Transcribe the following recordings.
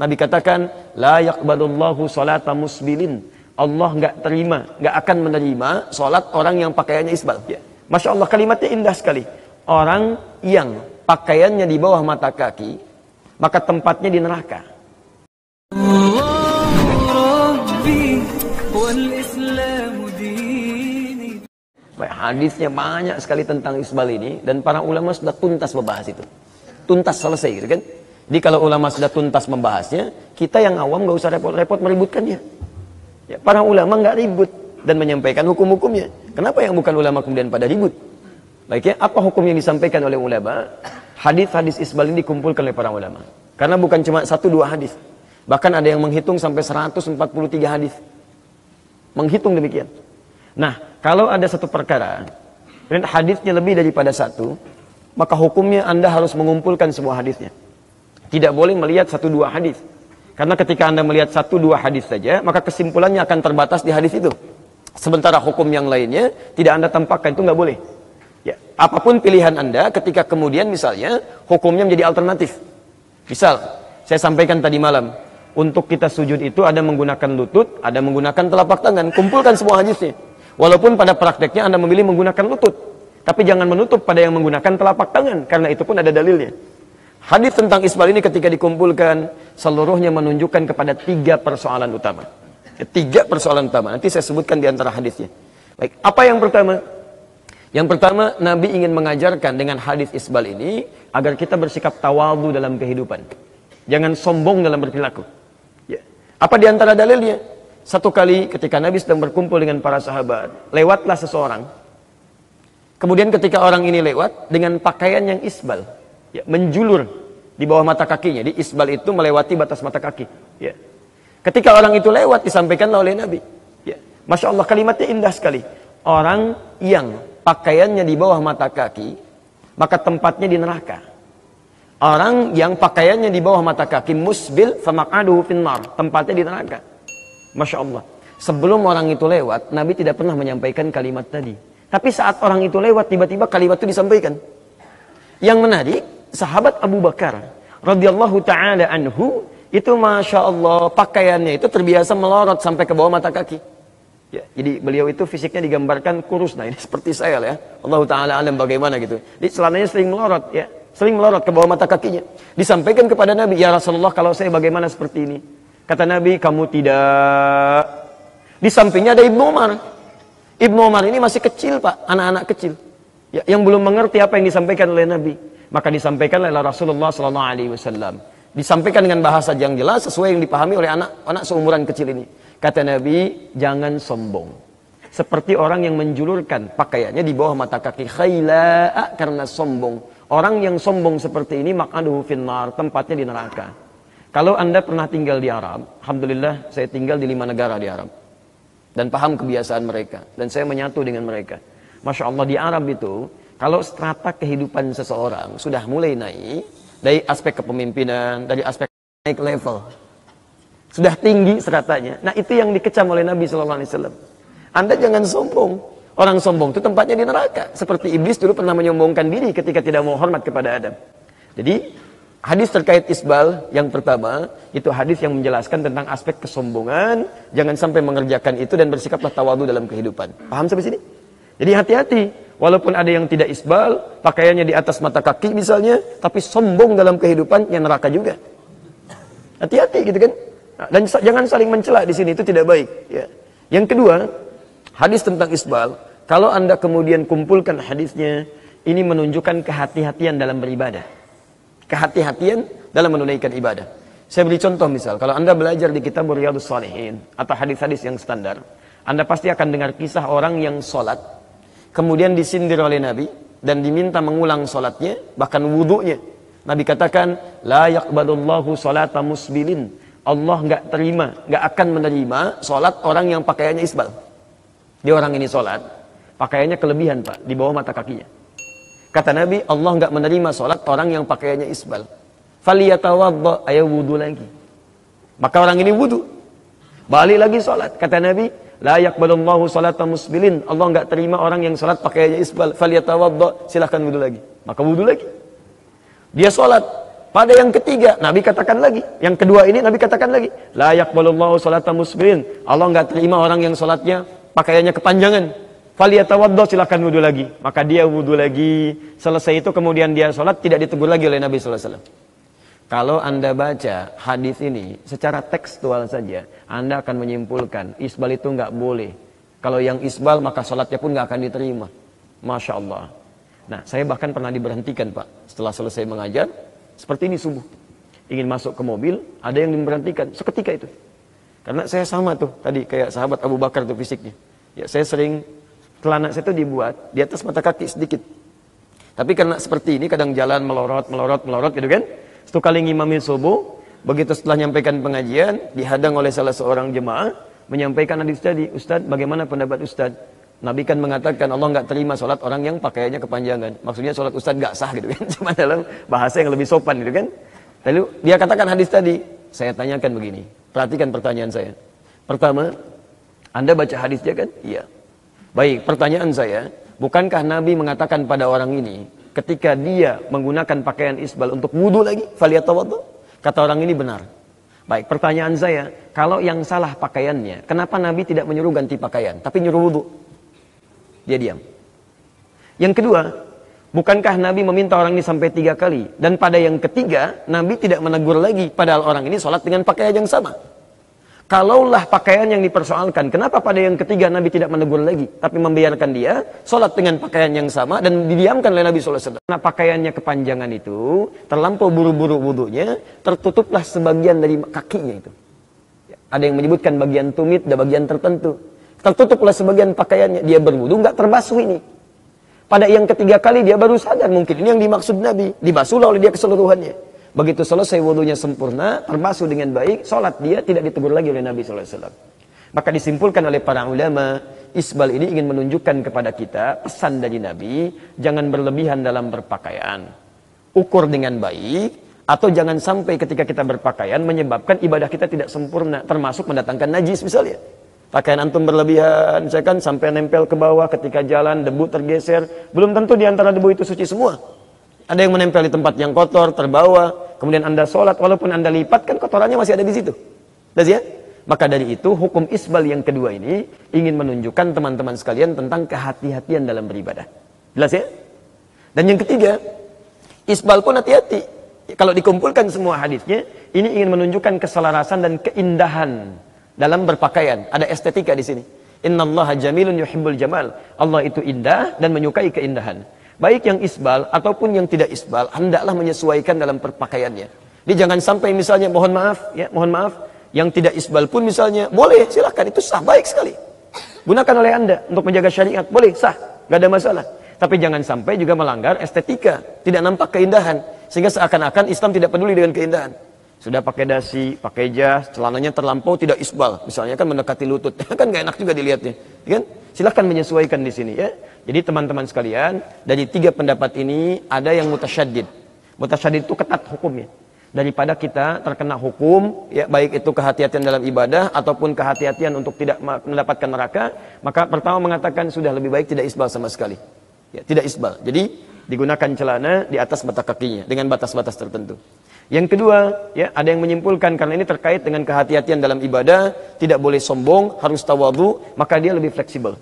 Nabi katakan, la yaqbalullahu salata musbilin. Allah nggak akan menerima salat orang yang pakaiannya isbal. Ya. Masya Allah, kalimatnya indah sekali. Orang yang pakaiannya di bawah mata kaki, maka tempatnya di neraka. Baik, hadisnya banyak sekali tentang isbal ini, dan para ulama sudah tuntas membahas itu. Tuntas, selesai gitu kan. Jadi kalau ulama sudah tuntas membahasnya, kita yang awam nggak usah repot-repot meributkannya. Ya, para ulama nggak ribut dan menyampaikan hukum-hukumnya. Kenapa yang bukan ulama kemudian pada ribut? Baik ya, apa hukum yang disampaikan oleh ulama? Hadis-hadis isbal ini dikumpulkan oleh para ulama. Karena bukan cuma 1-2 hadis. Bahkan ada yang menghitung sampai 143 hadis. Menghitung demikian. Nah, kalau ada satu perkara, dan hadisnya lebih daripada 1, maka hukumnya Anda harus mengumpulkan semua hadisnya. Tidak boleh melihat 1-2 hadis. Karena ketika Anda melihat 1-2 hadis saja, maka kesimpulannya akan terbatas di hadis itu. Sementara hukum yang lainnya tidak Anda tampakkan, itu nggak boleh. Ya, apapun pilihan Anda, ketika kemudian misalnya hukumnya menjadi alternatif. Misal, saya sampaikan tadi malam, untuk kita sujud itu ada menggunakan lutut, ada menggunakan telapak tangan. Kumpulkan semua hadisnya. Walaupun pada prakteknya Anda memilih menggunakan lutut, tapi jangan menutup pada yang menggunakan telapak tangan, karena itu pun ada dalilnya. Hadis tentang isbal ini ketika dikumpulkan, seluruhnya menunjukkan kepada 3 persoalan utama. 3 persoalan utama. Nanti saya sebutkan di antara hadisnya. Baik, apa yang pertama? Yang pertama, Nabi ingin mengajarkan dengan hadis isbal ini agar kita bersikap tawadhu dalam kehidupan. Jangan sombong dalam berperilaku. Ya. Apa di antara dalilnya? Satu kali ketika Nabi sedang berkumpul dengan para sahabat, lewatlah seseorang. Kemudian ketika orang ini lewat dengan pakaian yang isbal, ya, menjulur di bawah mata kakinya. Di isbal itu melewati batas mata kaki. Ya. Ketika orang itu lewat, disampaikanlah oleh Nabi. Ya. Masya Allah, kalimatnya indah sekali. Orang yang pakaiannya di bawah mata kaki, maka tempatnya di neraka. Orang yang pakaiannya di bawah mata kaki, musbil, famaqaduhu finnar, tempatnya di neraka. Masya Allah. Sebelum orang itu lewat, Nabi tidak pernah menyampaikan kalimat tadi. Tapi saat orang itu lewat, tiba-tiba kalimat itu disampaikan. Yang menarik, sahabat Abu Bakar radhiyallahu taala anhu itu masya Allah pakaiannya itu terbiasa melorot sampai ke bawah mata kaki. Ya, jadi beliau itu fisiknya digambarkan kurus. Nah ini seperti saya lah ya. Allah taala alam bagaimana gitu. Jadi celananya sering melorot ya, sering melorot ke bawah mata kakinya. Disampaikan kepada Nabi, ya Rasulullah kalau saya bagaimana seperti ini? Kata Nabi, kamu tidak. Di sampingnya ada Ibnu Umar. Ibnu Umar ini masih kecil Pak, anak-anak kecil. Ya, yang belum mengerti apa yang disampaikan oleh Nabi. Maka disampaikan oleh Rasulullah SAW. Disampaikan dengan bahasa yang jelas sesuai yang dipahami oleh anak seumuran kecil ini. Kata Nabi, jangan sombong. Seperti orang yang menjulurkan pakaiannya di bawah mata kaki. Khaila'a, karena sombong. Orang yang sombong seperti ini, maq'aduhu finnar, tempatnya di neraka. Kalau Anda pernah tinggal di Arab, alhamdulillah saya tinggal di 5 negara di Arab. Dan paham kebiasaan mereka. Dan saya menyatu dengan mereka. Masya Allah, di Arab itu, kalau strata kehidupan seseorang sudah mulai naik, dari aspek kepemimpinan, dari aspek naik level, sudah tinggi stratanya. Nah itu yang dikecam oleh Nabi SAW. Anda jangan sombong. Orang sombong itu tempatnya di neraka. Seperti iblis dulu pernah menyombongkan diri ketika tidak mau hormat kepada Adam. Jadi hadis terkait isbal yang pertama, itu hadis yang menjelaskan tentang aspek kesombongan. Jangan sampai mengerjakan itu dan bersikaplah tawadhu dalam kehidupan. Paham sampai sini? Jadi hati-hati. Walaupun ada yang tidak isbal, pakaiannya di atas mata kaki misalnya, tapi sombong dalam kehidupan, yang neraka juga. Hati-hati gitu kan. Dan jangan saling mencela di sini, itu tidak baik. Ya. Yang kedua, hadis tentang isbal, kalau Anda kemudian kumpulkan hadisnya, ini menunjukkan kehati-hatian dalam beribadah. Kehati-hatian dalam menunaikan ibadah. Saya beri contoh misal, kalau Anda belajar di kitab Riyadhus Shalihin atau hadis-hadis yang standar, Anda pasti akan dengar kisah orang yang sholat, kemudian disindir oleh Nabi dan diminta mengulang sholatnya, bahkan wudunya. Nabi katakan, la yaqbalullahu sholata musbilin. Allah nggak akan menerima sholat orang yang pakaiannya isbal. Dia orang ini sholat, pakaiannya kelebihan Pak, di bawah mata kakinya. Kata Nabi, Allah nggak menerima sholat orang yang pakaiannya isbal. Faliyatawadda, ayo wudu lagi. Maka orang ini wudu, balik lagi sholat. Kata Nabi, la yaqbalullahu sholata musbilin. Allah nggak terima orang yang sholat pakaiannya isbal. Faliyatawadda, silahkan wudu lagi. Maka wudu lagi. Dia sholat, Pada yang ketiga, Nabi katakan lagi. Yang kedua ini Nabi katakan lagi. La yaqbalullahu salata musbirin. Allah nggak terima orang yang salatnya pakaiannya kepanjangan. Faliyatawaddo, silakan wudu lagi. Maka dia wudu lagi. Selesai itu kemudian dia salat, tidak ditegur lagi oleh Nabi sallallahu alaihi wasallam. Kalau Anda baca hadis ini secara tekstual saja, Anda akan menyimpulkan isbal itu nggak boleh. Kalau yang isbal maka salatnya pun nggak akan diterima. Masya Allah. Nah, saya bahkan pernah diberhentikan, Pak. Setelah selesai mengajar, seperti ini subuh. Ingin masuk ke mobil, ada yang diberhentikan. Seketika itu. Karena saya sama tuh, tadi kayak sahabat Abu Bakar tuh fisiknya. Ya, saya sering, celana saya tuh dibuat di atas mata kaki sedikit. Tapi karena seperti ini, kadang jalan melorot gitu kan. Satu kali ngimamin subuh, begitu setelah menyampaikan pengajian, dihadang oleh salah seorang jemaah, menyampaikan hadis tadi, Ustaz, bagaimana pendapat Ustaz? Nabi kan mengatakan Allah nggak terima sholat orang yang pakaiannya kepanjangan. Maksudnya sholat Ustaz nggak sah gitu kan. Cuma dalam bahasa yang lebih sopan gitu kan. Lalu dia katakan hadis tadi. Saya tanyakan begini. Perhatikan pertanyaan saya. Pertama, Anda baca hadisnya kan? Iya. Baik, pertanyaan saya. Bukankah Nabi mengatakan pada orang ini, ketika dia menggunakan pakaian isbal untuk wudu lagi, faliyatawaddu? Kata orang ini benar. Baik, pertanyaan saya. Kalau yang salah pakaiannya, kenapa Nabi tidak menyuruh ganti pakaian, tapi nyuruh wudu? Dia diam. Yang kedua, bukankah Nabi meminta orang ini sampai 3 kali? Dan pada yang ketiga, Nabi tidak menegur lagi. Padahal orang ini sholat dengan pakaian yang sama. Kalaulah pakaian yang dipersoalkan, kenapa pada yang ketiga Nabi tidak menegur lagi? Tapi membiarkan dia sholat dengan pakaian yang sama dan didiamkan oleh Nabi SAW. Karena pakaiannya kepanjangan itu, terlampau buru-buru wudunya, tertutuplah sebagian dari kakinya itu. Ada yang menyebutkan bagian tumit dan bagian tertentu. Tertutuplah sebagian pakaiannya, dia berwudu nggak terbasuh ini. Pada yang ketiga kali dia baru sadar, mungkin ini yang dimaksud Nabi, dibasuhlah oleh dia keseluruhannya. Begitu selesai wudunya sempurna, terbasuh dengan baik, sholat dia tidak ditegur lagi oleh Nabi SAW. Maka disimpulkan oleh para ulama, isbal ini ingin menunjukkan kepada kita pesan dari Nabi, jangan berlebihan dalam berpakaian, ukur dengan baik, atau jangan sampai ketika kita berpakaian menyebabkan ibadah kita tidak sempurna, termasuk mendatangkan najis misalnya. Pakaian antum berlebihan, saya kan sampai nempel ke bawah ketika jalan, debu tergeser. Belum tentu di antara debu itu suci semua. Ada yang menempel di tempat yang kotor, terbawa. Kemudian Anda sholat, walaupun Anda lipat, kan kotorannya masih ada di situ. Jelas ya? Maka dari itu, hukum isbal yang kedua ini ingin menunjukkan teman-teman sekalian tentang kehati-hatian dalam beribadah. Jelas ya? Dan yang ketiga, isbal pun hati-hati. Kalau dikumpulkan semua hadisnya, ini ingin menunjukkan keselarasan dan keindahan dalam berpakaian. Ada estetika di sini. Innallaha jamilun yuhibbul jamal. Allah itu indah dan menyukai keindahan. Baik yang isbal ataupun yang tidak isbal, hendaklah menyesuaikan dalam berpakaiannya. Jadi jangan sampai misalnya mohon maaf, yang tidak isbal pun misalnya boleh, silahkan, itu sah, baik sekali. Gunakan oleh Anda untuk menjaga syariat, boleh, sah, gak ada masalah. Tapi jangan sampai juga melanggar estetika, tidak nampak keindahan, sehingga seakan-akan Islam tidak peduli dengan keindahan. Sudah pakai dasi, pakai jas, celananya terlampau tidak isbal, misalnya kan mendekati lutut, kan gak enak juga dilihatnya, kan? Silahkan menyesuaikan di sini ya. Jadi teman-teman sekalian, dari 3 pendapat ini ada yang mutasyaddid. Mutasyaddid itu ketat hukumnya. Daripada kita terkena hukum, ya baik itu kehati-hatian dalam ibadah ataupun kehati-hatian untuk tidak mendapatkan neraka, maka pertama mengatakan sudah lebih baik tidak isbal sama sekali. Ya, tidak isbal. Jadi digunakan celana di atas mata kakinya dengan batas-batas tertentu. Yang kedua, ya, ada yang menyimpulkan karena ini terkait dengan kehati-hatian dalam ibadah, tidak boleh sombong, harus tawadhu, maka dia lebih fleksibel.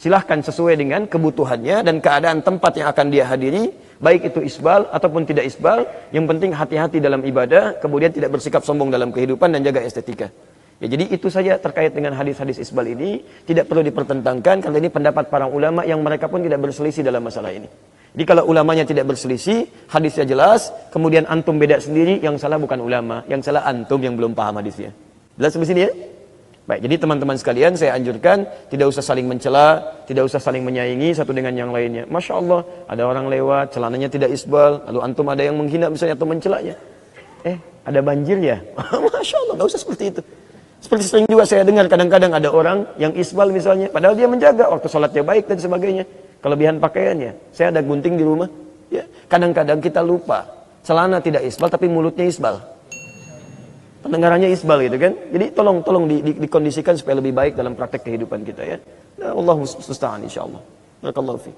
Silahkan sesuai dengan kebutuhannya dan keadaan tempat yang akan dia hadiri, baik itu isbal ataupun tidak isbal, yang penting hati-hati dalam ibadah, kemudian tidak bersikap sombong dalam kehidupan dan jaga estetika. Ya, jadi itu saja terkait dengan hadis-hadis isbal ini, tidak perlu dipertentangkan karena ini pendapat para ulama yang mereka pun tidak berselisih dalam masalah ini. Jadi kalau ulamanya tidak berselisih, hadisnya jelas, kemudian antum beda sendiri, yang salah bukan ulama, yang salah antum yang belum paham hadisnya. Jelas sampai sini ya? Baik, jadi teman-teman sekalian saya anjurkan tidak usah saling mencela, tidak usah saling menyaingi satu dengan yang lainnya. Masya Allah, ada orang lewat, celananya tidak isbal, lalu antum ada yang menghina misalnya atau mencelanya. Ada banjir ya? Masya Allah, gak usah seperti itu. Seperti sering juga saya dengar kadang-kadang ada orang yang isbal misalnya, padahal dia menjaga waktu sholatnya baik dan sebagainya. Kelebihan pakaiannya, saya ada gunting di rumah. Ya, kadang-kadang kita lupa, celana tidak isbal tapi mulutnya isbal. Pendengarannya isbal gitu kan. Jadi tolong dikondisikan supaya lebih baik dalam praktek kehidupan kita ya. Allahu musta'an insyaallah. Barakallahu fiik.